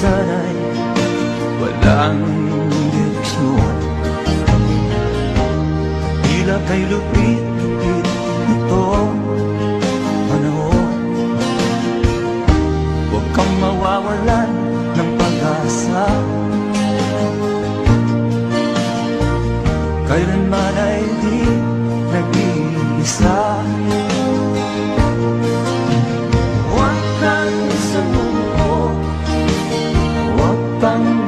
sana'y walang direksyon. Tila kay lupit-lupit itong panahon. Huwag kang mawawalan ng pag-asa, kailanman ay di nag-iisa. Huwag kang sumuko, huwag kang